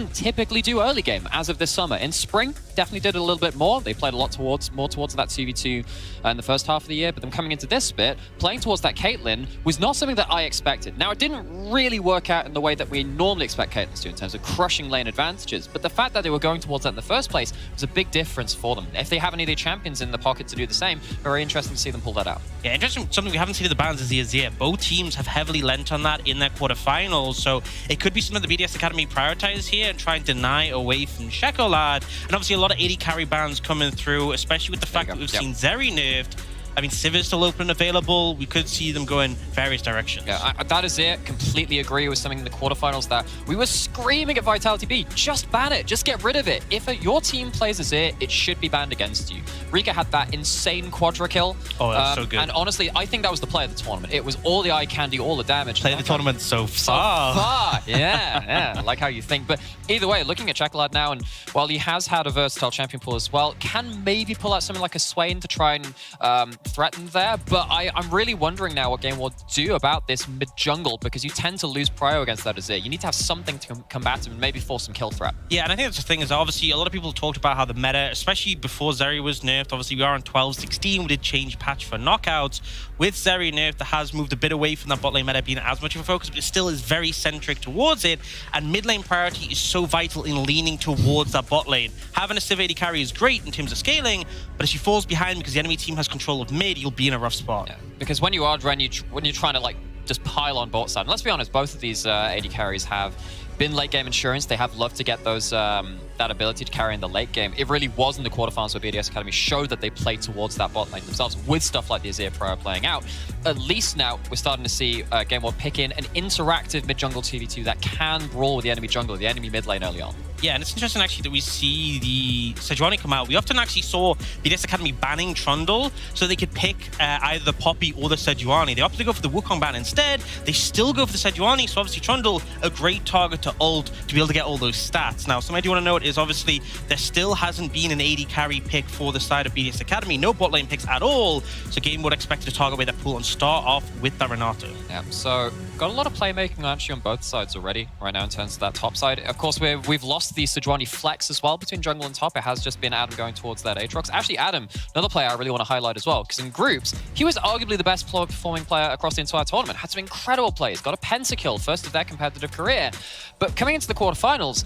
doesn't typically do early game as of this summer. In spring, definitely did it a little bit more. They played a lot more towards that 2v2 in the first half of the year, but then coming into this bit, playing towards that Caitlyn was not something that I expected. Now, it didn't really work out in the way that we normally expect Caitlyn to in terms of crushing lane advantages, but the fact that they were going towards that in the first place was a big difference for them. If they have any of their champions in the pocket to do the same, very interesting to see them pull that out. Yeah, interesting. Something we haven't seen in the bans is the Azir. Both teams have heavily lent on that in their quarterfinals, so it could be something the BDS Academy prioritize here and try and deny away from Shekolad. And obviously a lot of AD carry bans coming through, especially with the fact that we've seen Zeri nerfed. I mean, Civ is still open and available. We could see them go in various directions. Yeah, that is it. Completely agree with something in the quarterfinals that we were screaming at Vitality.Bee. Just ban it. Just get rid of it. If your team plays Azir, it should be banned against you. Rika had that insane quadra kill. Oh, that's so good. And honestly, I think that was the play of the tournament. It was all the eye candy, all the damage. Play of the tournament so far. So far. Yeah, I like how you think. But either way, looking at Shekolad now, and while he has had a versatile champion pool as well, can maybe pull out something like a Swain to try and threatened there, but I'm really wondering now what GameWard do about this mid-jungle, because you tend to lose prio against that Azir. You need to have something to combat him and maybe force some kill threat. Yeah, and I think that's the thing is obviously a lot of people talked about how the meta, especially before Zeri was nerfed, obviously we are on 12-16, we did change patch for knockouts. With Zeri nerfed, that has moved a bit away from that bot lane meta being as much of a focus, but it still is very centric towards it, and mid lane priority is so vital in leaning towards that bot lane. Having a Civ AD carry is great in terms of scaling, but if she falls behind because the enemy team has control of mid, you'll be in a rough spot. Yeah, because when you are when you're trying to like just pile on bot side, and let's be honest, both of these AD carries have been late game insurance. They have loved to get those that ability to carry in the late game. It really was in the quarterfinals where BDS Academy showed that they played towards that bot lane themselves with stuff like the Azir prior playing out. At least now we're starting to see GameWard pick in an interactive mid-jungle 2v2 that can brawl with the enemy jungle, the enemy mid lane early on. Yeah, and it's interesting actually that we see the Sejuani come out. We often actually saw BDS Academy banning Trundle so they could pick either the Poppy or the Sejuani. They opted to go for the Wukong ban instead. They still go for the Sejuani, so obviously Trundle, a great target to ult to be able to get all those stats. Now, something I do want to note is obviously there still hasn't been an AD carry pick for the side of BDS Academy. No bot lane picks at all, so GameWard expected to target away that pool and start off with that Renato. Yeah, so got a lot of playmaking actually on both sides already right now in terms of that top side. Of course, we've lost the Sejuani flex as well between jungle and top. It has just been Adam going towards that Aatrox. Actually, Adam, another player I really want to highlight as well, because in groups, he was arguably the best performing player across the entire tournament. Had some incredible plays, got a pentakill, first of their competitive career. But coming into the quarterfinals,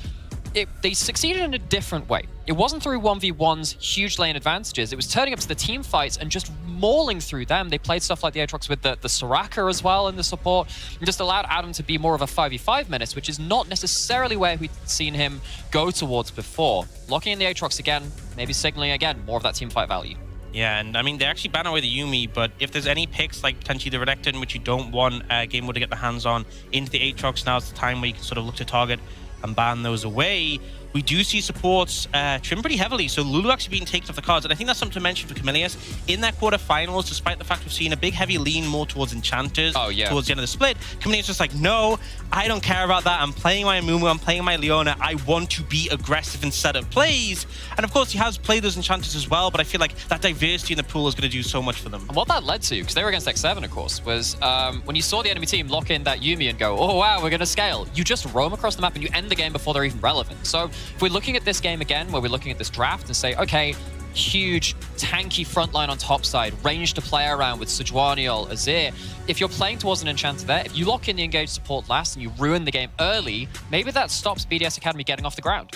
they succeeded in a different way. It wasn't through 1v1s, huge lane advantages. It was turning up to the team fights and just mauling through them. They played stuff like the Aatrox with the Soraka as well in the support, and just allowed Adam to be more of a 5v5 menace, which is not necessarily where we'd seen him go towards before. Locking in the Aatrox again, maybe signaling again more of that team fight value. Yeah, and I mean, they actually ban away the Yuumi, but if there's any picks like potentially the Renekton, which you don't want GameWard to get the hands on into the Aatrox, now's the time where you can sort of look to target and ban those away. We do see supports trim pretty heavily, so Lulu actually being taken off the cards, and I think that's something to mention for Camilius. In their quarterfinals, despite the fact we've seen a big heavy lean more towards enchanters towards the end of the split, Camilius just like, no, I don't care about that. I'm playing my Amumu, I'm playing my Leona. I want to be aggressive in set of plays. And of course, he has played those enchanters as well, but I feel like that diversity in the pool is going to do so much for them. And what that led to, because they were against X7, of course, was when you saw the enemy team lock in that Yuumi and go, oh wow, we're going to scale. You just roam across the map and you end the game before they're even relevant. So if we're looking at this game again, where we're looking at this draft and say, okay, huge tanky front line on top side, range to play around with Sejuani or Azir. If you're playing towards an enchanter there, if you lock in the engaged support last and you ruin the game early, maybe that stops BDS Academy getting off the ground.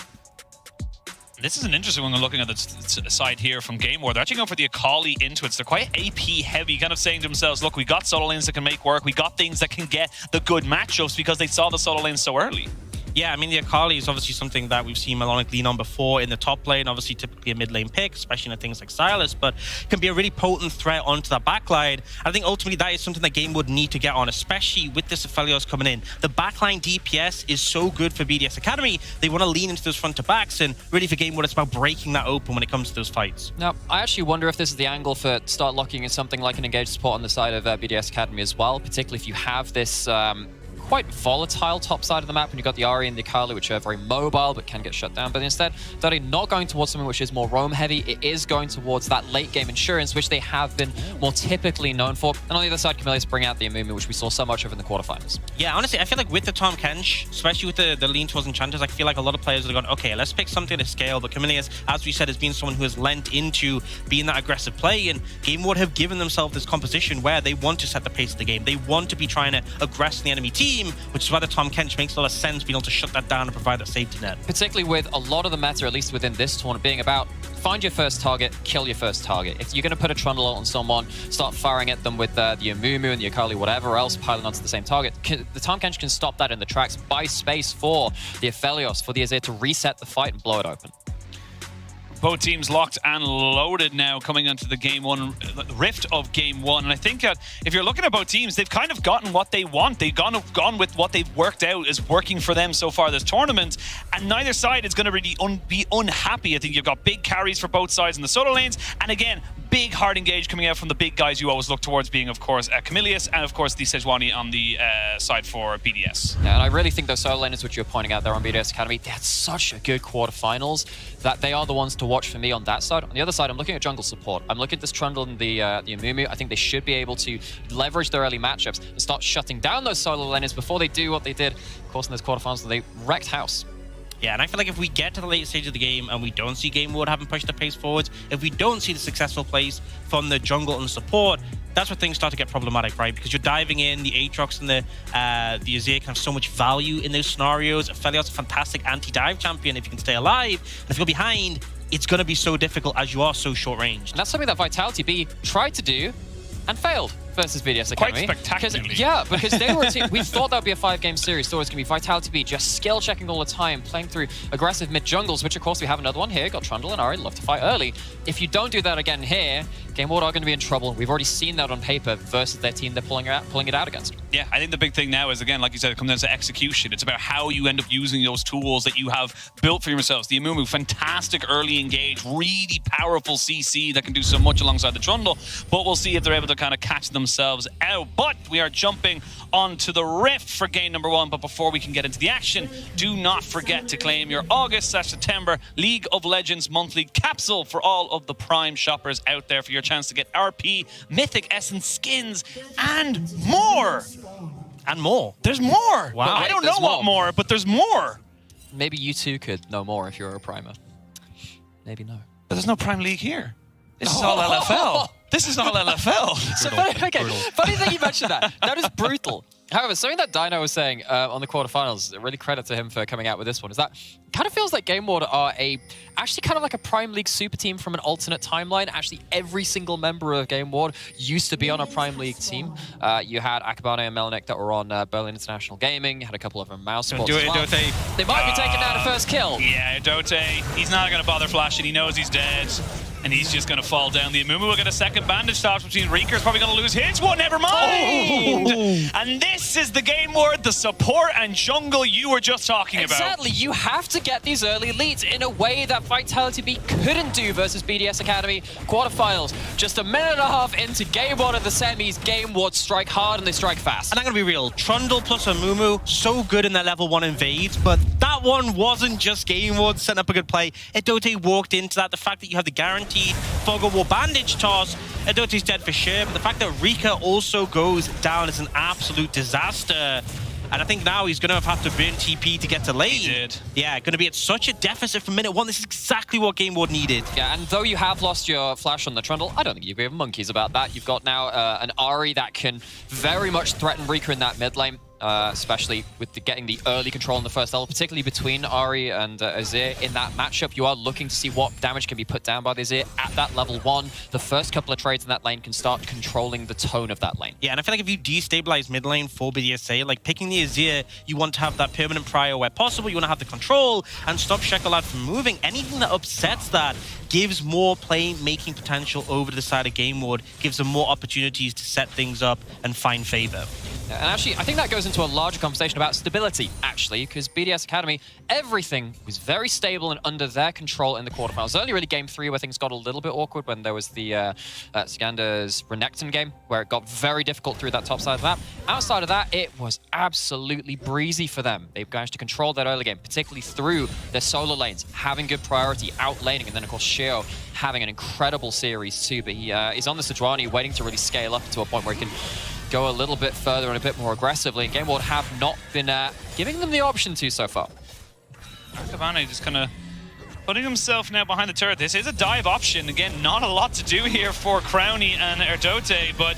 This is an interesting one. Looking at the side here from GameWard, they're actually going for the Akali into it. So they're quite AP heavy, kind of saying to themselves, look, we got solo lanes that can make work. We got things that can get the good matchups because they saw the solo lanes so early. Yeah, I mean, the Akali is obviously something that we've seen Melonic lean on before in the top lane. Obviously, typically a mid lane pick, especially in things like Silas, but can be a really potent threat onto that backline. I think ultimately that is something that GameWard need to get on, especially with this Aphelios coming in. The backline DPS is so good for BDS Academy. They want to lean into those front to backs, and really for GameWard, it's about breaking that open when it comes to those fights. Now, I actually wonder if this is the angle for start locking in something like an engaged support on the side of BDS Academy as well, particularly if you have this quite volatile top side of the map when you've got the Ahri and the Akali, which are very mobile but can get shut down. But instead, they're not going towards something which is more roam heavy. It is going towards that late game insurance, which they have been more typically known for. And on the other side, Camilius bring out the Amumu, which we saw so much of in the quarterfinals. Yeah, honestly, I feel like with the Tahm Kench, especially with the lean towards Enchanters, I feel like a lot of players have gone, okay, let's pick something to scale. But Camilius, as we said, has been someone who has lent into being that aggressive play, and GameWard have given themselves this composition where they want to set the pace of the game. They want to be trying to aggress the enemy team, which is why the Tahm Kench makes a lot of sense, being able to shut that down and provide that safety net. Particularly with a lot of the meta, at least within this tournament, being about find your first target, kill your first target. If you're going to put a Trundle on someone, start firing at them with the Amumu and the Akali, whatever else, piling onto the same target, the Tahm Kench can stop that in the tracks, buy space for the Aphelios, for the Azir to reset the fight and blow it open. Both teams locked and loaded now coming into the game one, rift of game one. And I think that if you're looking at both teams, they've kind of gotten what they want. They've gone with what they've worked out is working for them so far this tournament. And neither side is going to really be unhappy. I think you've got big carries for both sides in the solo lanes. And again, big hard engage coming out from the big guys you always look towards, being, of course, Camilius and, of course, the Sejuani on the side for BDS. Yeah, and I really think those solo laners, which you're pointing out there on BDS Academy, they had such a good quarterfinals that they are the ones to watch for me on that side. On the other side, I'm looking at jungle support. I'm looking at this Trundle and the Amumu. I think they should be able to leverage their early matchups and start shutting down those solo laners before they do what they did, of course, in those quarterfinals. They wrecked house. Yeah, and I feel like if we get to the late stage of the game and we don't see GameWard having pushed the pace forwards, if we don't see the successful plays from the jungle and support, that's where things start to get problematic, right? Because you're diving in, the Aatrox and the Azir can have so much value in those scenarios. Aphelios a fantastic anti-dive champion if you can stay alive. And if you go behind, it's going to be so difficult as you are so short-ranged. And that's something that Vitality.Bee tried to do and failed versus BDS Academy. Quite spectacularly. Because they were a team, we thought that would be a 5-game series. Thought it was going to be Vitality.Bee just skill checking all the time, playing through aggressive mid jungles, which of course we have another one here. Got Trundle and Ahri, love to fight early. If you don't do that again here, GameWard are going to be in trouble. We've already seen that on paper versus their team they're pulling it out against. Yeah, I think the big thing now is, again, like you said, it comes down to execution. It's about how you end up using those tools that you have built for yourselves. The Amumu, fantastic early engage, really powerful CC that can do so much alongside the Trundle, but we'll see if they're able to kind of catch themselves out. But we are jumping onto the Rift for game number one. But before we can get into the action, do not forget to claim your August/September League of Legends monthly capsule for all of the Prime shoppers out there for your chance to get RP, Mythic Essence skins, and more. And more. There's more. Wow. I don't know what more, but there's more. Maybe you too could know more if you're a Primer. Maybe no. But there's no Prime League here. This is all LFL. This is all LFL. So funny thing you mentioned that. That is brutal. However, something that Dino was saying on the quarterfinals, really credit to him for coming out with this one, is that it kind of feels like GameWard are actually kind of like a Prime League super team from an alternate timeline. Actually, every single member of GameWard used to be on a Prime League team. You had Akabane and Melanek that were on Berlin International Gaming. You had a couple of them Mouse Sports as well. They might be taking down a first kill. Yeah, Dote, he's not going to bother flashing. He knows he's dead. And he's just going to fall down. The Amumu will get a second bandage stops between Reeker's probably going to lose his one. Never mind. Oh. And this is the GameWard, the support and jungle you were just talking about. Exactly. You have to get these early leads in a way that Vitality.Bee couldn't do versus BDS Academy quarterfinals. Just a minute and a half into game one of the semis, GameWard strike hard and they strike fast. And I'm going to be real. Trundle plus Amumu, so good in their level 1 invades, but that one wasn't just GameWard setting up a good play. Edote walked into that. The fact that you have the guaranteed Fog of War bandage toss, Edote's dead for sure, but the fact that Rika also goes down is an absolute disaster. And I think now he's going to have to burn TP to get to lane. He did. Yeah, going to be at such a deficit from minute 1. This is exactly what GameWard needed. Yeah, and though you have lost your flash on the Trundle, I don't think you give monkeys about that. You've got now an Ahri that can very much threaten Rika in that mid lane. Especially with getting the early control in the first level, particularly between Ahri and Azir in that matchup. You are looking to see what damage can be put down by the Azir at that level 1. The first couple of trades in that lane can start controlling the tone of that lane. Yeah, and I feel like if you destabilize mid lane for BDSA, like picking the Azir, you want to have that permanent prio where possible. You want to have the control and stop Shekelad from moving. Anything that upsets that gives more play-making potential over to the side of GameWard, gives them more opportunities to set things up and find favor. And actually, I think that goes into a larger conversation about stability, actually, because BDS Academy, everything was very stable and under their control in the quarterfinals. It was only really game 3 where things got a little bit awkward when there was the Skander's Renekton game, where it got very difficult through that top side of the map. Outside of that, it was absolutely breezy for them. They managed to control that early game, particularly through their solo lanes, having good priority, out laning, and then, of course, Shio having an incredible series, too. But he's on the Sejuani, waiting to really scale up to a point where he can go a little bit further and a bit more aggressively. And GameWard have not been giving them the option to so far. Akabane just kind of putting himself now behind the turret. This is a dive option. Again, not a lot to do here for Crowny and Erdote, but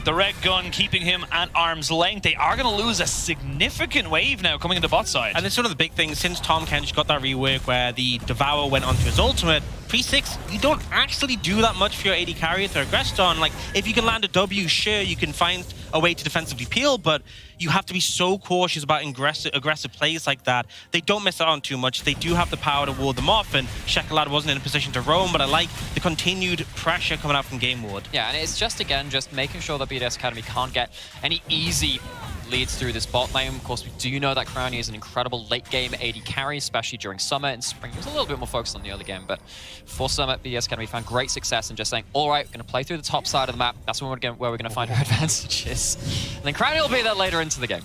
the red gun keeping him at arm's length. They are going to lose a significant wave now coming into bot side. And it's sort of the big thing since Tom Kench got that rework where the Devour went onto his ultimate. Pre-6, you don't actually do that much for your AD carry to aggress on. Like, if you can land a W, sure, you can find a way to defensively peel, but you have to be so cautious about aggressive plays like that. They don't miss out on too much. They do have the power to ward them off, and Shekelad wasn't in a position to roam, but I like the continued pressure coming out from GameWard. Yeah, and it's just, again, just making sure that BDS Academy can't get any easy leads through this bot lane. Of course, we do know that Crowny is an incredible late-game AD carry, especially during summer and spring. He was a little bit more focused on the early game, but for summer, BDS Academy found great success in just saying, all right, we're going to play through the top side of the map. That's where we're going to find our advantages. And then Crowny will be there later into the game.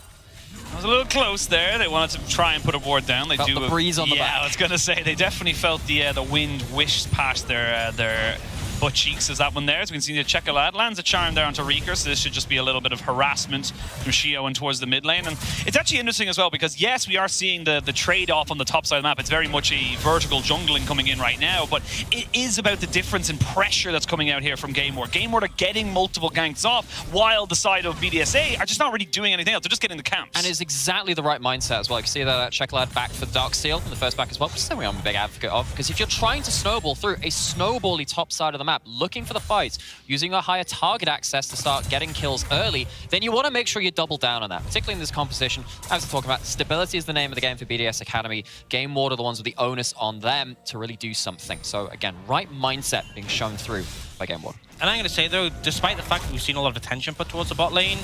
It was a little close there. They wanted to try and put a ward down. They felt do the breeze on the back. Yeah, I was going to say, they definitely felt the wind whisk past their butt cheeks as that one there. As we can see, the Shekelad lands a charm there onto Reeker, so this should just be a little bit of harassment from Shio and towards the mid lane. And it's actually interesting as well, because yes, we are seeing the trade-off on the top side of the map. It's very much a vertical jungling coming in right now, but it is about the difference in pressure that's coming out here from GameWard. GameWard are getting multiple ganks off, while the side of BDSA are just not really doing anything else. They're just getting the camps. And it's exactly the right mindset as well. You can see that Shekelad back for Darksteel in the first back as well, which is something I'm a big advocate of, because if you're trying to snowball through a snowbally top side of the map, looking for the fights, using a higher target access to start getting kills early, then you want to make sure you double down on that, particularly in this composition. As we're talking about, stability is the name of the game for BDS Academy. GameWard are the ones with the onus on them to really do something. So again, right mindset being shown through by GameWard. And I'm going to say, though, despite the fact that we've seen a lot of attention put towards the bot lane,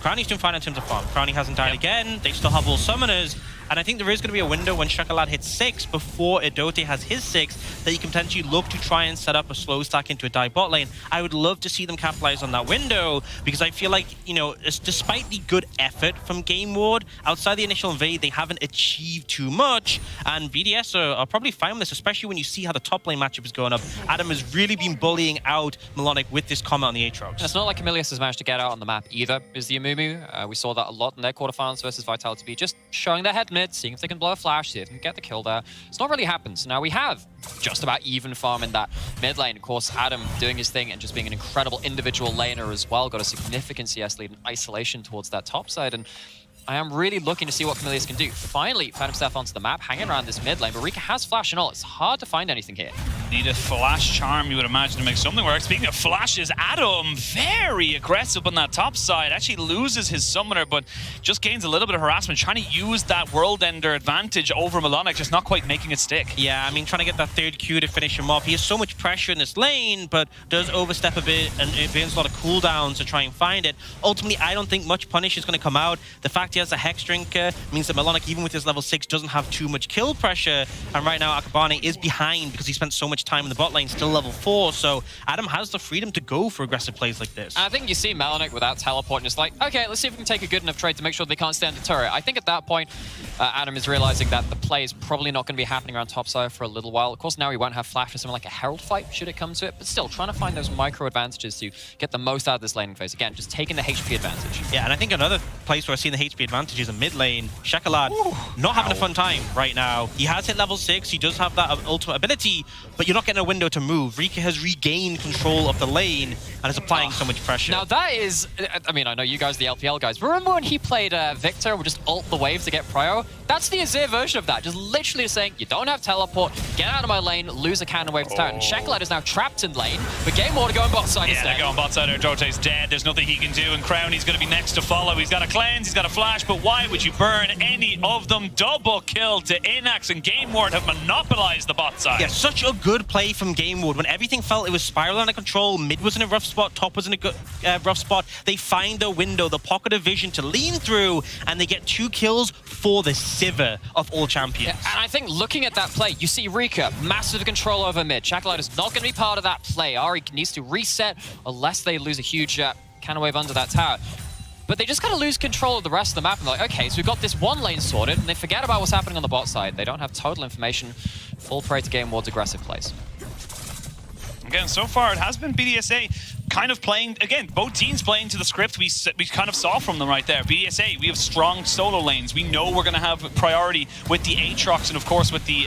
Crowny's doing fine in terms of farm. Crowny hasn't died again. They still have all summoners. And I think there is going to be a window when Shekelad hits 6 before Erdote has his 6 that you can potentially look to try and set up a slow stack into a dive bot lane. I would love to see them capitalize on that window, because I feel like, you know, despite the good effort from GameWard, outside the initial invade, they haven't achieved too much. And BDS are probably fine with this, especially when you see how the top lane matchup is going up. Adam has really been bullying out Melonic with this comment on the Aatrox. It's not like Camilius has managed to get out on the map either, is the Amumu. We saw that a lot in their quarterfinals versus Vitality.Bee, just showing their head mid, seeing if they can blow a flash, see if they can get the kill there. It's not really happened. So now we have just about even farm in that mid lane. Of course, Adam doing his thing and just being an incredible individual laner as well. Got a significant CS lead in isolation towards that top side. And I am really looking to see what Camilius can do. Finally found himself onto the map, hanging around this mid lane. But Rika has flash and all. It's hard to find anything here. Need a flash charm, you would imagine, to make something work. Speaking of flashes, Adam, very aggressive on that top side. Actually loses his summoner, but just gains a little bit of harassment, trying to use that World Ender advantage over Melonic, just not quite making it stick. Yeah, I mean, trying to get that third Q to finish him off. He has so much pressure in this lane, but does overstep a bit, and it burns a lot of cooldowns to try and find it. Ultimately, I don't think much punish is going to come out. The fact he has a Hex Drink means that Melonic, even with his level 6, doesn't have too much kill pressure. And right now, Akabane is behind because he spent so much time in the bot lane, still level 4. So Adam has the freedom to go for aggressive plays like this. I think you see Melonic without teleport and just like, okay, let's see if we can take a good enough trade to make sure they can't stand the turret. I think at that point, Adam is realizing that the play is probably not going to be happening around topside for a little while. Of course, now he won't have flash for something like a Herald fight, should it come to it. But still, trying to find those micro advantages to get the most out of this laning phase. Again, just taking the HP advantage. Yeah, and I think another place where I've seen the HP advantage is in mid lane. Shekelad not having a fun time right now. He has hit level 6. He does have that ultimate ability, but you're not getting a window to move. Rika has regained control of the lane and is applying so much pressure. Now that is, I mean, I know you guys, the LPL guys, but remember when he played Victor, would just ult the wave to get prio? That's the Azir version of that. Just literally saying, you don't have teleport, get out of my lane, lose a cannon wave to tower. And Shekelad is now trapped in lane, but GameWard are going bot side Yeah, instead. they're going bot side. Dote's dead. There's nothing he can do. And Crowny's going to be next to follow. He's got a cleanse, he's got a flash, but why would you burn any of them? Double kill to Inax, and GameWard have monopolized the bot side. Yeah, such a good play from GameWard. When everything felt it was spiraling out of control, mid was in a rough spot, top was in a good, rough spot, they find the window, the pocket of vision to lean through, and they get 2 kills for the Sivir of all champions. Yeah, and I think looking at that play, you see Rika, massive control over mid. Shekelad is not going to be part of that play. Ari needs to reset unless they lose a huge cannon wave under that tower. But they just kind of lose control of the rest of the map and they're like, okay, so we've got this one lane sorted, and they forget about what's happening on the bot side. They don't have total information, full prey to GameWard's aggressive plays. Again, so far it has been BDSA kind of playing, again, both teams playing to the script we kind of saw from them right there. BDSA, we have strong solo lanes. We know we're going to have priority with the Aatrox and of course with the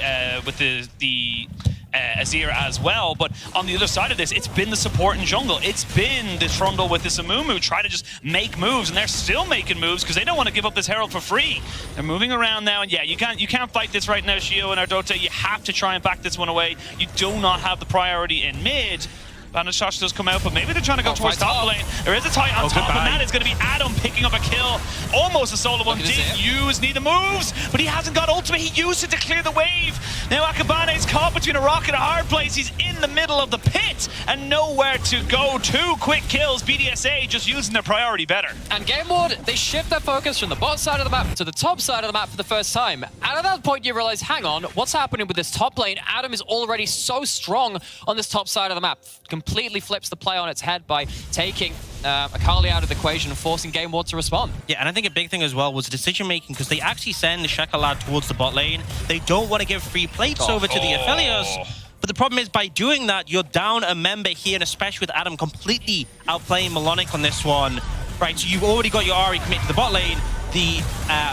Azir as well, but on the other side of this, it's been the support in jungle. It's been this Trundle with this Amumu try to just make moves, and they're still making moves because they don't want to give up this Herald for free. They're moving around now, and yeah, you can't fight this right now, Shio and Ardote. You have to try and back this one away. You do not have the priority in mid. Bandage Shot does come out, but maybe they're trying to go towards top lane. There is a tie on top, and that is going to be Adam picking up a kill. Almost a solo one. Didn't use neither moves, but he hasn't got ultimate. He used it to clear the wave. Now Akabane's caught between a rock and a hard place. He's in the middle of the pit and nowhere to go. 2 quick kills. BDSA just using their priority better. And GameWard, they shift their focus from the bot side of the map to the top side of the map for the first time. And at that point, you realize, hang on, what's happening with this top lane? Adam is already so strong on this top side of the map. Completely flips the play on its head by taking Akali out of the equation and forcing GameWard to respond. Yeah, and I think a big thing as well was the decision-making, because they actually send the Shekelad towards the bot lane. They don't want to give free plates over to the Aphelios. But the problem is, by doing that, you're down a member here, and especially with Adam completely outplaying Melonic on this one. Right, so you've already got your Ahri commit to the bot lane. The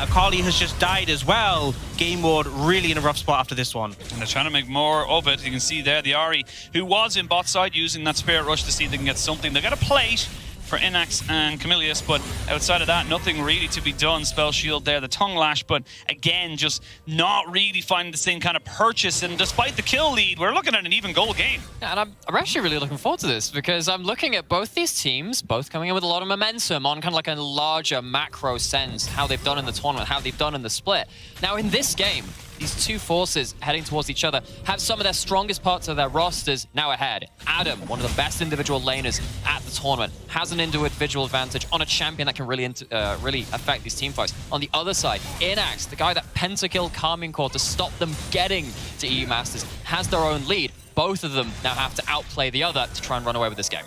Akali has just died as well. GameWard really in a rough spot after this one. And they're trying to make more of it. You can see there the Ahri, who was in bot side using that Spirit Rush to see if they can get something. They got a plate for Inax and Camilius, but outside of that, nothing really to be done. Spell Shield there, the Tongue Lash, but again, just not really finding the same kind of purchase. And despite the kill lead, we're looking at an even goal game. Yeah, and I'm actually really looking forward to this because I'm looking at both these teams, both coming in with a lot of momentum on kind of like a larger macro sense, how they've done in the tournament, how they've done in the split. Now in this game, these two forces heading towards each other have some of their strongest parts of their rosters now ahead. Adam, one of the best individual laners at the tournament, has an individual advantage on a champion that can really affect these team fights. On the other side, Inax, the guy that pentakilled Karmine Core to stop them getting to EU Masters, has their own lead. Both of them now have to outplay the other to try and run away with this game.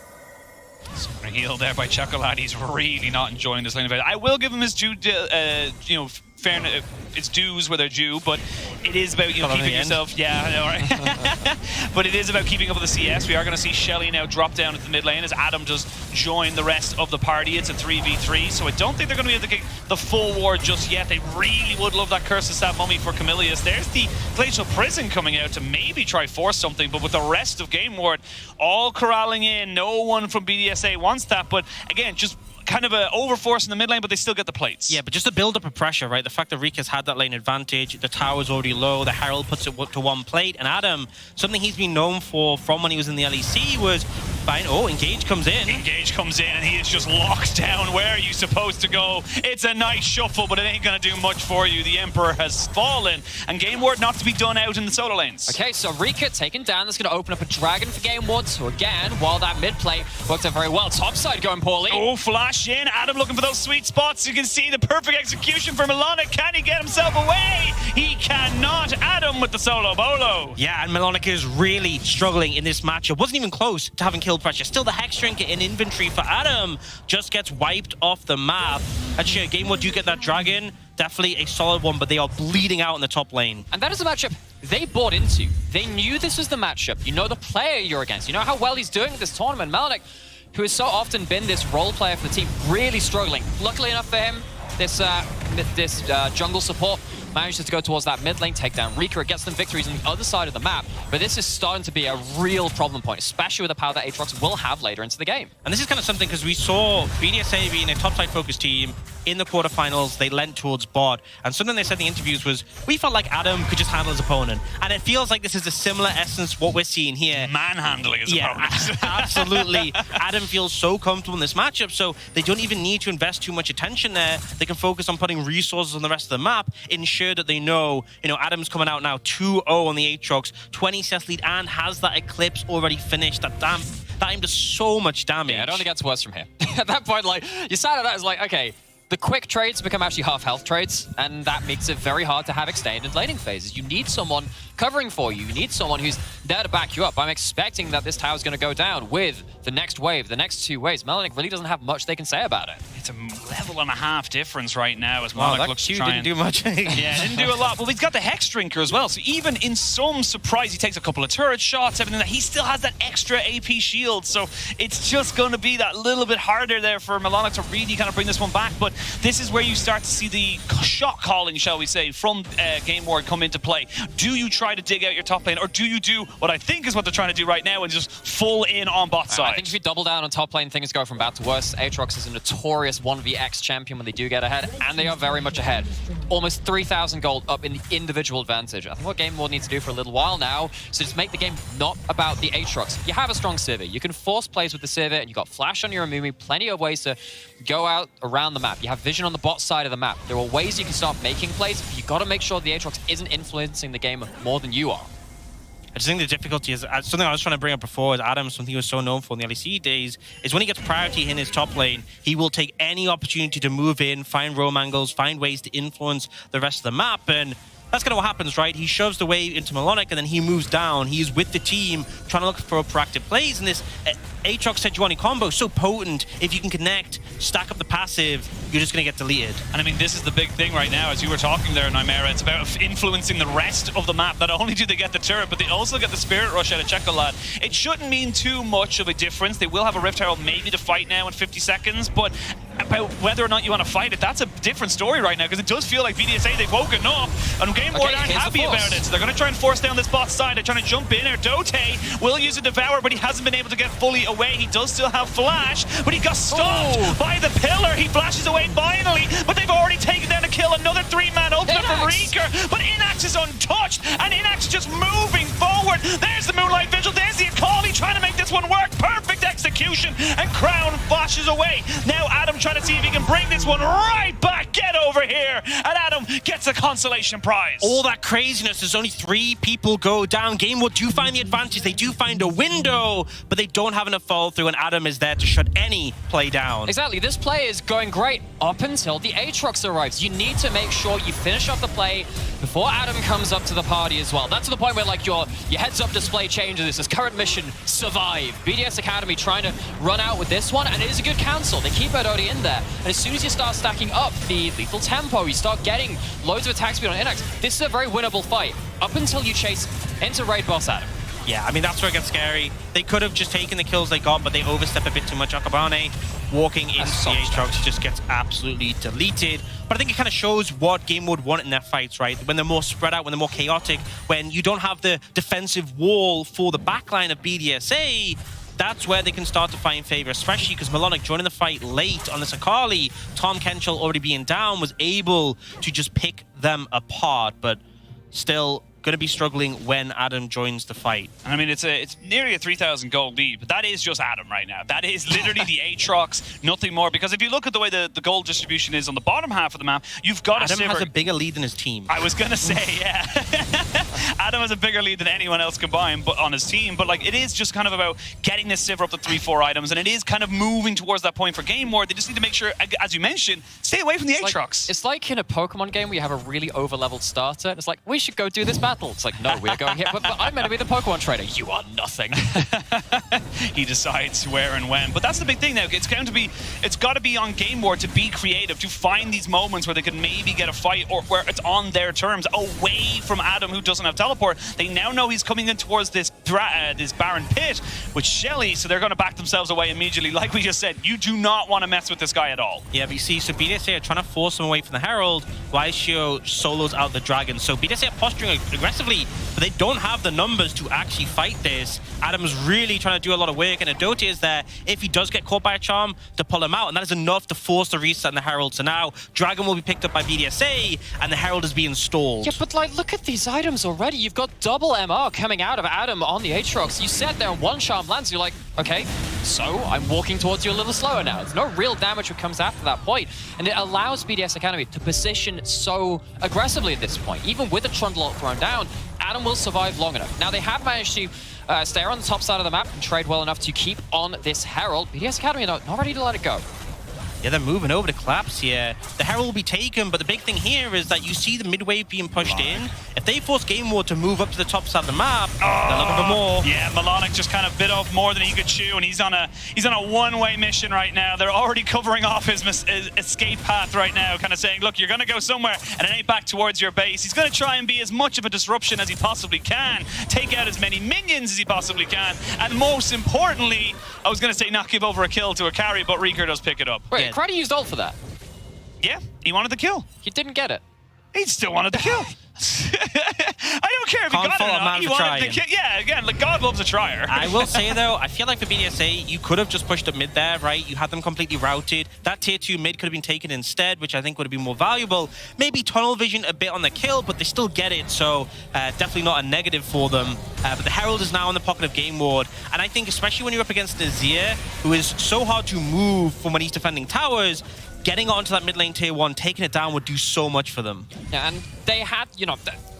Super heal there by Chocolate. He's really not enjoying this lane of it. I will give him his due, fairness, it's dues where they're due, but it is about keeping yourself. Yeah, I know, right? But it is about keeping up with the CS. We are going to see Shelly now drop down at the mid lane as Adam does join the rest of the party. It's a 3v3, so I don't think they're going to be able to get the full ward just yet. They really would love that Curse of Sap Mummy for Camilius. There's the Glacial Prison coming out to maybe try force something, but with the rest of GameWard all corralling in, no one from BDSA wants that. But again, just kind of a overforce in the mid lane, but they still get the plates. Yeah, but just to build up a pressure, right? The fact that Rika's had that lane advantage, the tower's already low, the Herald puts it to one plate, and Adam, something he's been known for from when he was in the LEC was fine. Oh, Engage comes in. Engage comes in, and he is just locked down. Where are you supposed to go? It's a nice shuffle, but it ain't going to do much for you. The Emperor has fallen, and GameWard not to be done out in the solo lanes. Okay, so Rika taken down. That's going to open up a dragon for GameWard. So again, while that mid play worked out very well, top side going poorly. Oh, flash in. Adam looking for those sweet spots. You can see the perfect execution for Melonic. Can he get himself away? He cannot. Adam with the solo bolo. Yeah, and Melonic is really struggling in this matchup. Wasn't even close to having kill pressure. Still the Hex Trinket in inventory for Adam. Just gets wiped off the map. Actually, GameWard do get that dragon. Definitely a solid one, but they are bleeding out in the top lane. And that is a matchup they bought into. They knew this was the matchup. You know the player you're against. You know how well he's doing at this tournament. Melonic, who has so often been this role player for the team, really struggling. Luckily enough for him, this jungle support manages to go towards that mid lane, take down Rika. It gets them victories on the other side of the map, but this is starting to be a real problem point, especially with the power that Aatrox will have later into the game. And this is kind of something because we saw BDSA being a top-side focused team, in the quarterfinals, they leant towards bot. And something they said in the interviews was, we felt like Adam could just handle his opponent. And it feels like this is a similar essence what we're seeing here. Manhandling his opponent. Absolutely. Adam feels so comfortable in this matchup, so they don't even need to invest too much attention there. They can focus on putting resources on the rest of the map, ensure that they know, Adam's coming out now 2-0 on the Aatrox, 20 sets lead, and has that Eclipse already finished. That aim does so much damage. Yeah, it only gets worse from here. At that point, like, you sat at that, it's like, okay, the quick trades become actually half health trades, and that makes it very hard to have extended laning phases. You need someone covering for you. You need someone who's there to back you up. I'm expecting that this tower's going to go down with the next wave, the next 2 waves. Melanic really doesn't have much they can say about it. It's a level and a half difference right now as Melanic looks to try didn't do much. Yeah, didn't do a lot. Well, he's got the Hex Drinker as well, so even in some surprise, he takes a couple of turret shots, everything that he still has that extra AP shield, so it's just going to be that little bit harder there for Melanic to really kind of bring this one back. But this is where you start to see the shot calling, shall we say, from GameWard come into play. Do you try to dig out your top lane, or do you do what I think is what they're trying to do right now and just full in on bot side? I think if you double down on top lane, things go from bad to worse. Aatrox is a notorious 1vx champion when they do get ahead, and they are very much ahead. Almost 3,000 gold up in the individual advantage. I think what GameWard needs to do for a little while now is just make the game not about the Aatrox. You have a strong Sivir. You can force plays with the Sivir, and you've got Flash on your Amumi, plenty of ways to go out around the map. You have vision on the bot side of the map. There are ways you can start making plays, but you've got to make sure the Aatrox isn't influencing the game more than you are. I just think the difficulty is, something I was trying to bring up before, is Adam, something he was so known for in the LEC days, is when he gets priority in his top lane, he will take any opportunity to move in, find roam angles, find ways to influence the rest of the map, and that's kind of what happens, right? He shoves the wave into Melanic, and then he moves down. He's with the team, trying to look for proactive plays, and this Aatrox Sejuani combo is so potent. If you can connect, stack up the passive, you're just going to get deleted. And I mean, this is the big thing right now, as you were talking there, Nymera. It's about influencing the rest of the map. Not only do they get the turret, but they also get the Spirit Rush out of Chocolat. It shouldn't mean too much of a difference. They will have a Rift Herald maybe to fight now in 50 seconds, but about whether or not you want to fight it, that's a different story right now, because it does feel like BDS, they've woken up, and GameWard aren't happy about it. So they're going to try and force down this bot side. They're trying to jump in there. Dote will use a Devour, but he hasn't been able to get fully away. He does still have Flash, but he got stopped by the pillar. He flashes away finally, but they've already taken down a kill. Another 3-man ultimate from Reeker, but Inax is untouched, and Inax just moving forward. There's the Moonlight Vigil. There's the Akali trying to make this one work. Perfect execution, and Crown flashes away. Now Adam trying to see if he can bring this one right back. Get over here, and Adam gets a consolation prize. All that craziness, there's only 3 people go down. GameWard do find the advantage. They do find a window, but they don't have enough follow through, and Adam is there to shut any play down. Exactly. This play is going great up until the Aatrox arrives. You need to make sure you finish off the play before Adam comes up to the party as well. That's to the point where like your heads-up display changes. This is current mission, survive. BDS Academy trying to run out with this one, and it is a good cancel. They keep Ododi in there, and as soon as you start stacking up the lethal tempo, you start getting loads of attack speed on Inax. This is a very winnable fight up until you chase into raid boss Adam. Yeah, I mean, that's where it gets scary. They could have just taken the kills they got, but they overstep a bit too much. Akabane walking into the Aatrox just gets absolutely deleted. But I think it kind of shows what GameWard want in their fights, right? When they're more spread out, when they're more chaotic, when you don't have the defensive wall for the backline of BDSA, that's where they can start to find favor, especially because Melanic joining the fight late on this Akali. Tom Kenchel already being down was able to just pick them apart, but still going to be struggling when Adam joins the fight. And I mean, it's nearly a 3,000 gold lead, but that is just Adam right now. That is literally the Aatrox, nothing more. Because if you look at the way the gold distribution is on the bottom half of the map, you've got Adam has a bigger lead than his team. I was going to say, yeah. Adam has a bigger lead than anyone else combined but on his team, but like it is just kind of about getting this Sivir up to 3-4 items, and it is kind of moving towards that point for GameWard. They just need to make sure, as you mentioned, stay away from the Aatrox. It's like in a Pokemon game where you have a really over-leveled starter, and it's like, we should go do this battle. It's like, no, we're going here, but I'm meant to be the Pokemon trainer. You are nothing. He decides where and when, but that's the big thing now. It's got to be on GameWard to be creative, to find these moments where they can maybe get a fight, or where it's on their terms, away from Adam, who doesn't have teleport. They now know he's coming in towards this barren pit with Shelly, so they're going to back themselves away immediately. Like we just said, you do not want to mess with this guy at all. Yeah, but you see, so BDSA are trying to force him away from the Herald while Shio solos out the Dragon. So BDSA are posturing aggressively aggressively, but they don't have the numbers to actually fight this. Adam's really trying to do a lot of work, and Adote is there if he does get caught by a charm to pull him out, and that is enough to force the reset in the Herald. So now Dragon will be picked up by BDSA, and the Herald is being stalled. Yeah, but like, look at these items already. You've got double MR coming out of Adam on the Aatrox. You sat there and one charm lands, you're like, okay, so I'm walking towards you a little slower now. There's no real damage that comes after that point, and it allows BDS Academy to position so aggressively at this point. Even with the Trundle ult thrown down, Adam will survive long enough. Now, they have managed to stay on the top side of the map and trade well enough to keep on this Herald. BDS Academy not ready to let it go. Yeah, they're moving over to Collapse here. The Herald will be taken, but the big thing here is that you see the mid wave being pushed in. If they force GameWard to move up to the top side of the map, they're looking for more. Yeah, Melonic just kind of bit off more than he could chew, and he's on a one-way mission right now. They're already covering off his escape path right now, kind of saying, look, you're going to go somewhere, and it ain't back towards your base. He's going to try and be as much of a disruption as he possibly can, take out as many minions as he possibly can, and most importantly, I was going to say not give over a kill to a carry, but Reeker does pick it up. Wait, Cruddy used ult for that. Yeah, he wanted the kill. He didn't get it. He still wanted the kill. I don't care if he got it or not. He wanted the kill. Yeah, again, like, God loves a trier. I will say, though, I feel like for BDSA, you could have just pushed up mid there, right? You had them completely routed. That tier 2 mid could have been taken instead, which I think would have been more valuable. Maybe tunnel vision a bit on the kill, but they still get it, so definitely not a negative for them. But the Herald is now in the pocket of GameWard, and I think especially when you're up against Nazir, who is so hard to move from when he's defending towers, getting onto that mid lane tier 1, taking it down would do so much for them. Yeah, and they had, you know,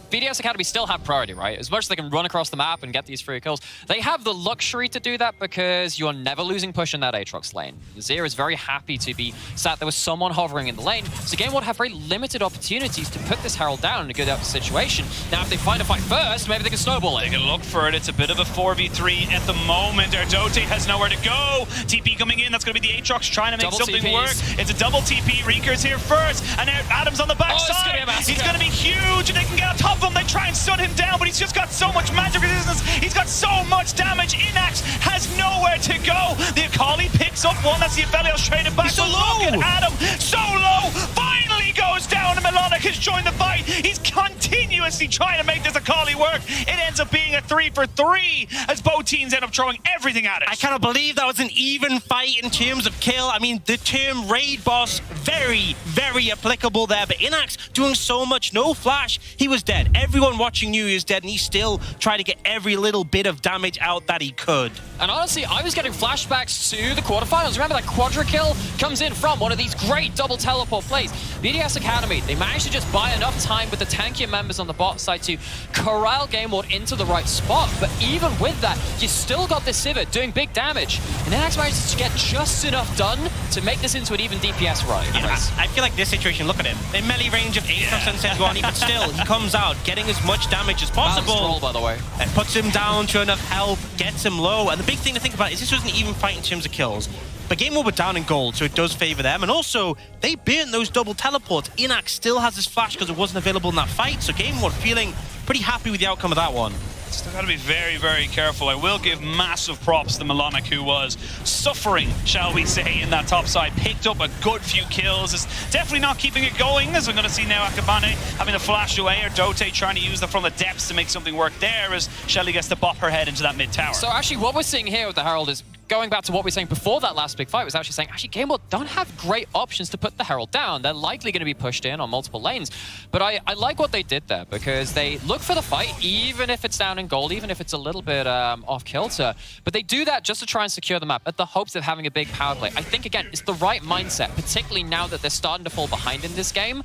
BDS Academy still have priority, right? As much as they can run across the map and get these free kills, they have the luxury to do that because you're never losing push in that Aatrox lane. Nazir is very happy to be sat there with someone hovering in the lane, so GameWard have very limited opportunities to put this Herald down in a good situation. Now, if they find a fight first, maybe they can snowball it. They can look for it. It's a bit of a 4v3 at the moment. Adote has nowhere to go. TP coming in. That's going to be the Aatrox trying to make Double something TPs. work. It's a double TP. Reeker's here first, and now Adam's on the backside. He's going to be huge, and they can get on top of him. They try and stun him down, but he's just got so much magic resistance. He's got so much damage. Inax has nowhere to go. The Akali picks up one. That's the Aphelios traded back. He's so low. Look at Adam. So low. Finally goes down, and Melonic has joined the fight. He's continuously trying to make this Akali work. It ends up being a 3 for 3 as both teams end up throwing everything at it. I cannot believe that was an even fight in terms of kill. I mean, the term raid boss, very, very applicable there. But Inax doing so much, no flash. He was dead. Everyone watching knew he was dead, and he still tried to get every little bit of damage out that he could. And honestly, I was getting flashbacks to the quarterfinals. Remember that quadra kill comes in from one of these great double teleport plays. BDS Academy, they managed to just buy enough time with the tankier members on the bot side to corral GameWard into the right spot. But even with that, you still got this Sivir doing big damage. And Inax managed to get just enough done to make this into an even DPS run. Yeah, I feel like this situation, look at him. In melee range of Aatrox and Sejuani, but still, he comes out getting as much damage as possible. Roll, by the way. And puts him down to enough health, gets him low. And the big thing to think about is this was an even fight in terms of kills. But GameWard were down in gold, so it does favor them. And also, they burnt those double teleports. Inax still has his flash because it wasn't available in that fight. So GameWard feeling pretty happy with the outcome of that one. Still got to be very, very careful. I will give massive props to Melonic, who was suffering, shall we say, in that top side. Picked up a good few kills. Is definitely not keeping it going, as we're going to see now Akabane having to flash away, or Dote trying to use them from the depths to make something work there, as Shelly gets to bop her head into that mid tower. So actually, what we're seeing here with the Herald is going back to what we were saying before that last big fight, was actually saying, actually, GameWard don't have great options to put the Herald down. They're likely going to be pushed in on multiple lanes. But I like what they did there, because they look for the fight, even if it's down in gold, even if it's a little bit off kilter. But they do that just to try and secure the map, at the hopes of having a big power play. I think, again, it's the right mindset, particularly now that they're starting to fall behind in this game.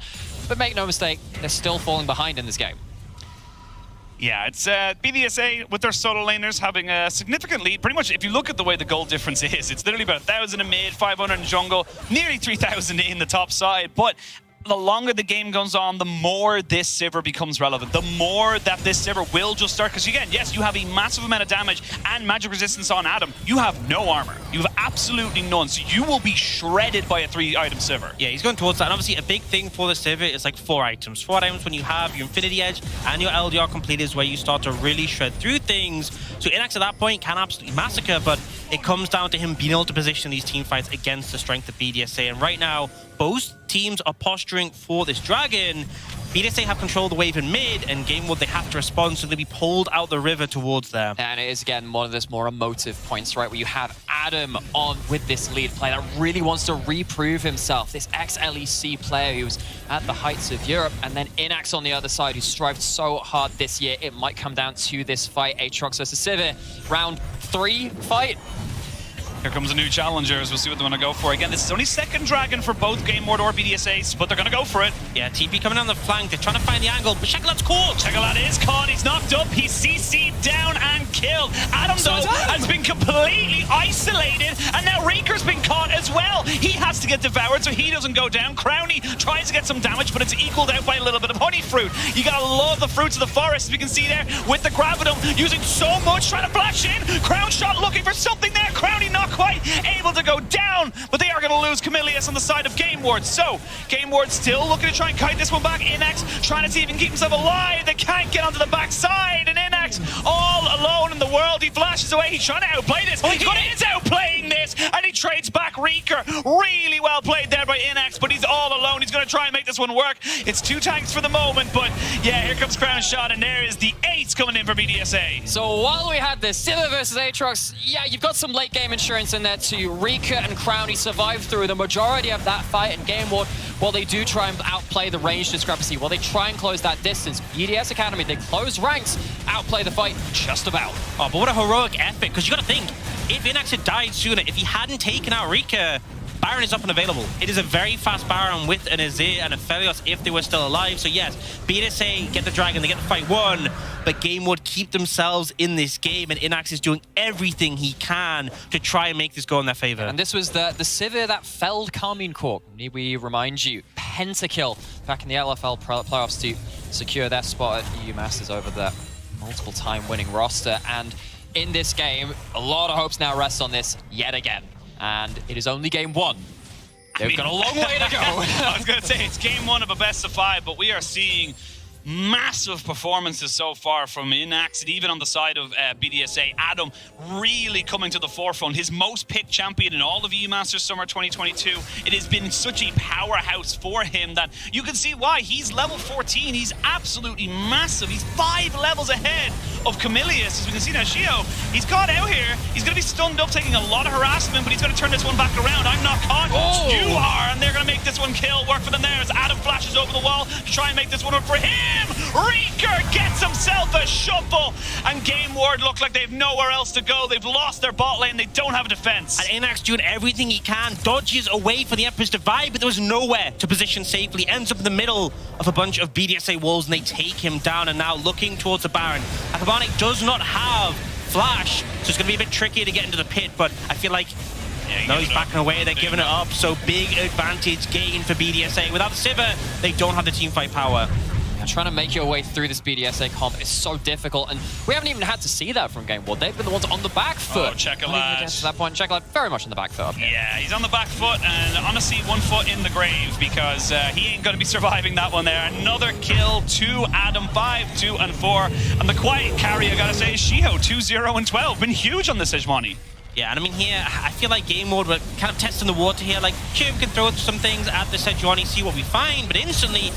But make no mistake, they're still falling behind in this game. Yeah, it's BDSA with their solo laners having a significant lead. Pretty much, if you look at the way the gold difference is, it's literally about 1,000 in mid, 500 in jungle, nearly 3,000 in the top side. But the longer the game goes on, the more this Sivir becomes relevant. The more that this Sivir will just start. Because again, yes, you have a massive amount of damage and magic resistance on Adam. You have no armor. You have absolutely none. So you will be shredded by a 3-item Sivir. Yeah, he's going towards that. And obviously, a big thing for the Sivir is like 4 items. 4 items when you have your Infinity Edge and your LDR complete is where you start to really shred through things. So Inax at that point can absolutely massacre, but it comes down to him being able to position these team fights against the strength of BDSA. And right now, both teams are posturing for this dragon. BDS have control of the wave in mid, and GameWard, they have to respond, so they'll be pulled out the river towards there. And it is, again, one of those more emotive points, right, where you have Adam on with this lead player that really wants to reprove himself. This ex-LEC player who was at the heights of Europe, and then Inax on the other side, who strived so hard this year. It might come down to this fight, Aatrox versus Sivir, round 3 fight. Here comes a new challenger, as we'll see what they want to go for. Again, this is only second dragon for both GameWard or BDS, but they're going to go for it. Yeah, TP coming down the flank. They're trying to find the angle, but Shekelad's caught. Shekelad is caught. He's knocked up. He's CC'd down and killed. Adam, though, has been completely isolated, and now Reeker's been caught as well. He has to get devoured, so he doesn't go down. Crowny tries to get some damage, but it's equaled out by a little bit of honey fruit. You gotta love the fruits of the forest, as we can see there, with the Gravitum using so much, trying to flash in. Crown shot looking for something there. Crowny not quite able to go down, but they are going to lose Camilius on the side of GameWard. So, GameWard still looking to try and kite this one back. Inax trying to see if he can keep himself alive. They can't get onto the backside, and Inax all alone in the world. He flashes away. He's trying to outplay this. He is outplaying this, and he trades back Reeker. Really well played there by Inax, but he's all alone. He's going to try and make this one work. It's 2 tanks for the moment, but yeah, here comes Crown Shot, and there is the 8 coming in for BDSA. So while we had this Sivir versus Aatrox, yeah, you've got some late game insurance in there too. Reeker and Crowny survived through the majority of that fight, and GameWard, while they do try and outplay the range discrepancy, while they try and close that distance, BDS Academy, they close ranks, outplay the fight just about. Oh, but what a heroic effort, because you got to think, if Inax had died sooner, if he hadn't taken out Reeker, Baron is up and available. It is a very fast Baron with an Azir and a Felios if they were still alive. So yes, BDS get the Dragon, they get the fight won, but GameWard keep themselves in this game, and Inax is doing everything he can to try and make this go in their favor. And this was the Sivir that felled Carmine Corp. Need we remind you, pentakill back in the LFL playoffs to secure their spot at EU Masters over the multiple time winning roster. And in this game, a lot of hopes now rest on this yet again. And it is only game 1. They've got a long way to go. I was going to say, it's game 1 of a best of 5, but we are seeing massive performances so far from Inax, and even on the side of BDSA. Adam really coming to the forefront. His most picked champion in all of EU Masters Summer 2022. It has been such a powerhouse for him that you can see why. He's level 14. He's absolutely massive. He's 5 levels ahead of Camilius. As we can see now, Shio, he's caught out here. He's going to be stunned up, taking a lot of harassment, but he's going to turn this one back around. I'm not caught. Oh. You are, and they're going to make this one kill. Work for them there as Adam flashes over the wall to try and make this one work for him. Reeker gets himself a shuffle, and GameWard look like they've nowhere else to go. They've lost their bot lane. They don't have a defense. And Inax doing everything he can, dodges away from the Emperor's Divide, but there was nowhere to position safely. Ends up in the middle of a bunch of BDSA walls, and they take him down. And now looking towards the Baron. Akabane does not have Flash, so it's going to be a bit tricky to get into the pit, but I feel like no, he's backing away. They're giving it up, so big advantage gain for BDSA. Without Sivir, they don't have the teamfight power. Trying to make your way through this BDSA comp is so difficult, and we haven't even had to see that from GameWard. They've been the ones on the back foot. Oh, Shekelad. To that point, Shekelad very much on the back foot up here. Yeah, he's on the back foot, and honestly, 1 foot in the grave, because he ain't going to be surviving that one there. Another kill to Adam, 5, 2, and 4. And the quiet carry, I gotta say, is Shiho, 2, 0, and 12. Been huge on this Sejuani. Yeah, and I mean here, I feel like GameWard were kind of testing the water here. Like, sure, we can throw some things at the Sejuani, see what we find, but instantly,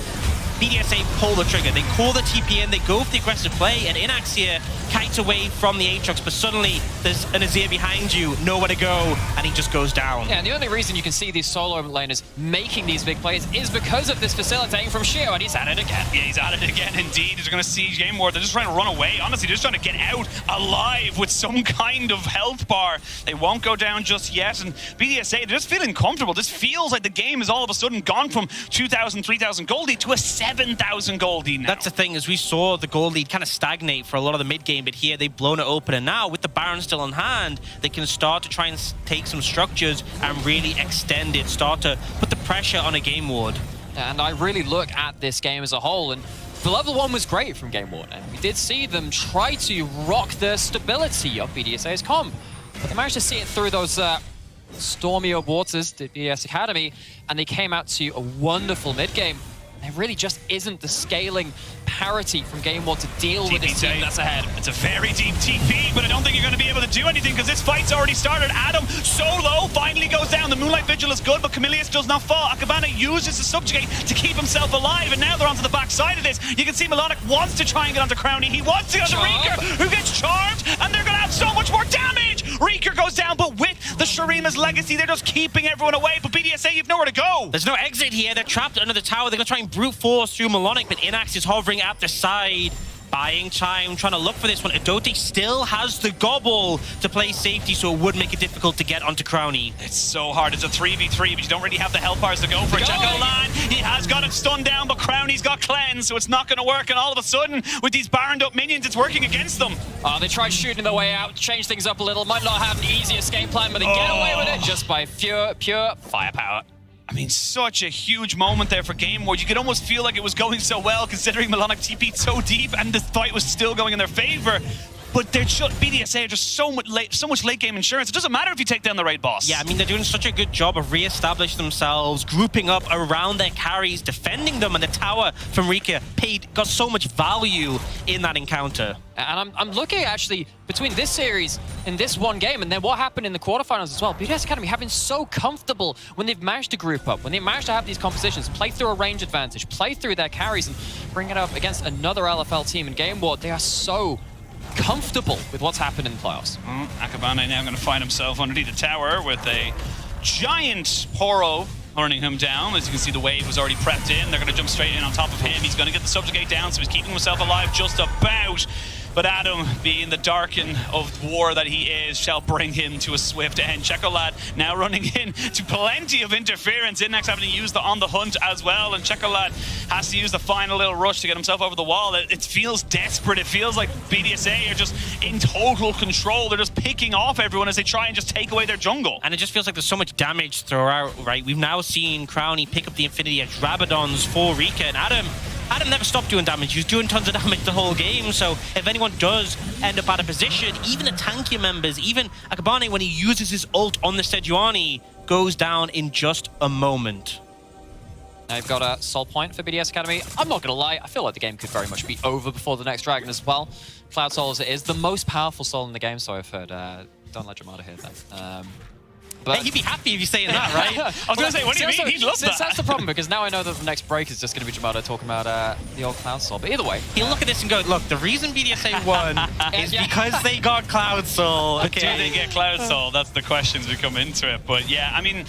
BDSA pull the trigger. They call the TP in, they go for the aggressive play, and Inax here kites away from the Aatrox, but suddenly there's an Azir behind you, nowhere to go, and he just goes down. Yeah, and the only reason you can see these solo laners making these big plays is because of this facilitating from Shio, and he's at it again. Yeah, he's at it again, indeed. He's going to see GameWard. They're just trying to run away. Honestly, they're just trying to get out alive with some kind of health bar. They won't go down just yet, and BDSA, they're just feeling comfortable. This feels like the game is all of a sudden gone from 2,000, 3,000 gold lead to a 7,000 gold lead now. That's the thing, is we saw the gold lead kind of stagnate for a lot of the mid game, but here they've blown it open, and now with the Baron still in hand, they can start to try and take some structures and really extend it, start to put the pressure on a GameWard. And I really look at this game as a whole, and the level 1 was great from GameWard, and we did see them try to rock the stability of BDSA's comp, but they managed to see it through those stormier waters, the BDS Academy, and they came out to a wonderful mid game. There really just isn't the scaling parity from GameWard to deal with this team that's ahead. It's a very deep TP, but I don't think you're going to be able to do anything because this fight's already started. Adam, solo, finally goes down. The Moonlight Vigil is good, but Camilius does not fall. Akabana uses the Subjugate to keep himself alive, and now they're onto the back side of this. You can see Melodic wants to try and get onto Crownie. He wants to get onto Reeker, who gets charged, and they're going to have so much more damage. Reeker goes down, but with the Shurima's legacy, they're just keeping everyone away. But BDSA, you've nowhere to go. There's no exit here. They're trapped under the tower. They're going to try and brute force through Melodic, but Inax is hovering at the side. Buying time, trying to look for this one. Adote still has the gobble to play safety, so it would make it difficult to get onto Crownie. It's so hard. It's a 3v3, but you don't really have the Hellfires to go for it. Lan, he has got it stunned down, but Crownie's got cleanse, so it's not going to work. And all of a sudden, with these Baroned up minions, it's working against them. Oh, they tried shooting their way out, change things up a little. Might not have an easy escape plan, but they get away with it just by pure firepower. I mean, such a huge moment there for GameWard. You could almost feel like it was going so well, considering Melodic TP'd so deep and the fight was still going in their favor. But they're just, BDSA are just so much late game insurance. It doesn't matter if you take down the right boss. Yeah, I mean, they're doing such a good job of re-establishing themselves, grouping up around their carries, defending them, and the tower from Rika got so much value in that encounter. And I'm looking actually between this series and this one game and then what happened in the quarterfinals as well. BDS Academy have been so comfortable when they've managed to group up, when they've managed to have these compositions, play through a range advantage, play through their carries and bring it up against another LFL team in GameWard. They are so comfortable with what's happened in the playoffs. Akabane now going to find himself underneath the tower with a giant Poro running him down. As you can see, the wave was already prepped in. They're going to jump straight in on top of him. He's going to get the Subjugate down, so he's keeping himself alive just about. But Adam, being the Darkin of war that he is, shall bring him to a swift end. Checolad now running in to plenty of interference. Inax having to use the On the Hunt as well, and Checolad has to use the final little rush to get himself over the wall. It feels desperate. It feels like BDSA are just in total control. They're just picking off everyone as they try and just take away their jungle. And it just feels like there's so much damage throughout, right? We've now seen Crownie pick up the Infinity Edge Rabadons for Rika, and Adam never stopped doing damage. He was doing tons of damage the whole game, so if anyone does end up out of position, even the tankier members, even Akabane, when he uses his ult on the Sejuani, goes down in just a moment. Now you've got a soul point for BDS Academy. I'm not going to lie, I feel like the game could very much be over before the next dragon as well. Cloud Soul as it is, the most powerful soul in the game, so I've heard. Don't let Jamada hear that. But hey, he'd be happy if you're saying that, right? I was going to say, what do you mean? He'd love that. That's the problem, because now I know that the next break is just going to be Jamada talking about the old Cloud Soul. But either way. He'll look at this and go, look, the reason BDSA won is because they got Cloud Soul. Okay. Do they get Cloud Soul? That's the questions we come into it. But yeah, I mean,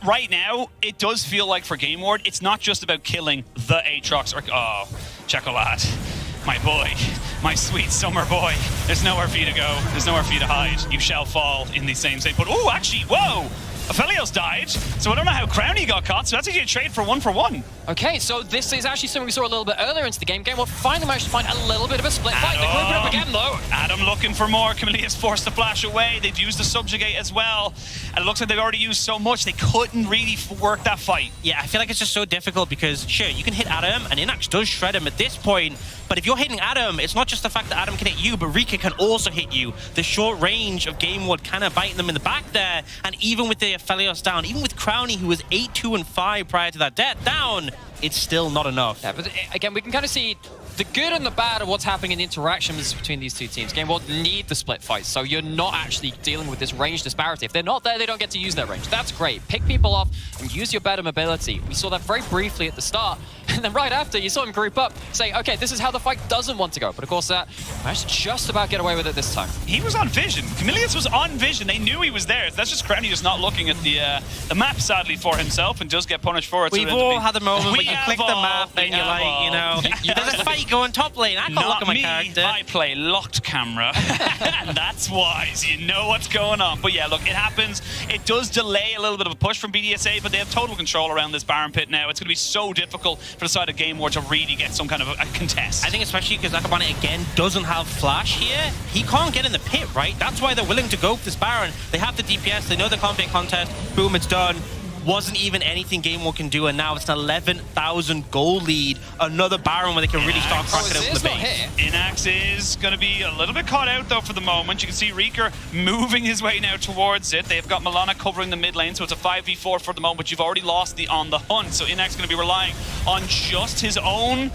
right now, it does feel like for GameWard, it's not just about killing the Aatrox. Oh, Checolad. My boy, my sweet summer boy. There's nowhere for you to go. There's nowhere for you to hide. You shall fall in the same state. But oh, actually, whoa! Aphelios died, so I don't know how Crownie got caught, so that's actually a trade for 1-for-1. Okay, so this is actually something we saw a little bit earlier into the game. GameWard finally managed to find a little bit of a split fight. They're grouping up again, though. Adam looking for more. Camille's forced to flash away. They've used the Subjugate as well. And it looks like they've already used so much, they couldn't really work that fight. Yeah, I feel like it's just so difficult because, sure, you can hit Adam, and Inax does shred him at this point, but if you're hitting Adam, it's not just the fact that Adam can hit you, but Rika can also hit you. The short range of GameWard kind of biting them in the back there, and even with the Aphelios down, even with Crownie, who was 8-2-5 prior to that death, down, it's still not enough. Yeah, but again, we can kind of see the good and the bad of what's happening in the interactions between these two teams. GameWard need the split fight, so you're not actually dealing with this range disparity. If they're not there, they don't get to use their range. That's great. Pick people off and use your better mobility. We saw that very briefly at the start, and then right after, you saw him group up, say, okay, this is how the fight doesn't want to go. But of course, managed to just about get away with it this time. He was on vision. Camilius was on vision. They knew he was there. That's just Crownie just not looking at the map, sadly, for himself, and does get punished for it. We've all had the moment when you click the map and you're like, you know, there's a fight going top lane. I can't look at my character. I play locked camera. That's wise. You know what's going on. But yeah, look, it happens. It does delay a little bit of a push from BDSA, but they have total control around this Baron pit now. It's going to be so difficult for the side of GameWard to really get some kind of a contest. I think especially because Akabane, again, doesn't have flash here. He can't get in the pit, right? That's why they're willing to go for this Baron. They have the DPS. They know they can't be a contest. Boom, it's done. wasn't even anything GameWard can do, and now it's an 11,000 gold lead. Another Baron where they can really start cracking open the base. Inax is going to be a little bit caught out though for the moment. You can see Reeker moving his way now towards it. They've got Milana covering the mid lane, so it's a 5v4 for the moment, but you've already lost on the hunt. So Inax is going to be relying on just his own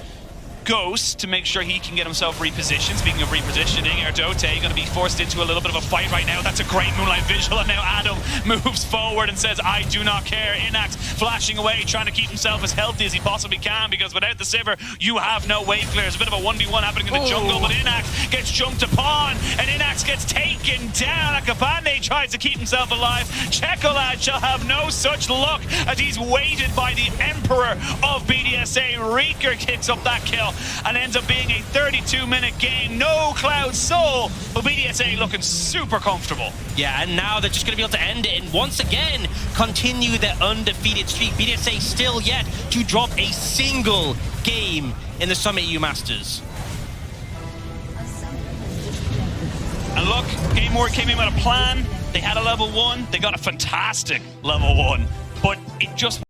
Ghost to make sure he can get himself repositioned. Speaking of repositioning, Erdote going to be forced into a little bit of a fight right now. That's a great Moonlight visual, and now Adam moves forward and says, I do not care. Inax flashing away, trying to keep himself as healthy as he possibly can, because without the Sivir, you have no wave clears. A bit of a 1v1 happening in the jungle, but Inax gets jumped upon, and Inax gets taken down. Akabane tries to keep himself alive. Chekolad shall have no such luck as he's weighted by the Emperor of BDSA. Reeker kicks up that kill and ends up being a 32-minute game. No Cloud Soul, but BDSA looking super comfortable. Yeah, and now they're just going to be able to end it and once again continue their undefeated streak. BDSA still yet to drop a single game in the Summit EU Masters. And look, GameWard came in with a plan. They had a level 1. They got a fantastic level 1, but it just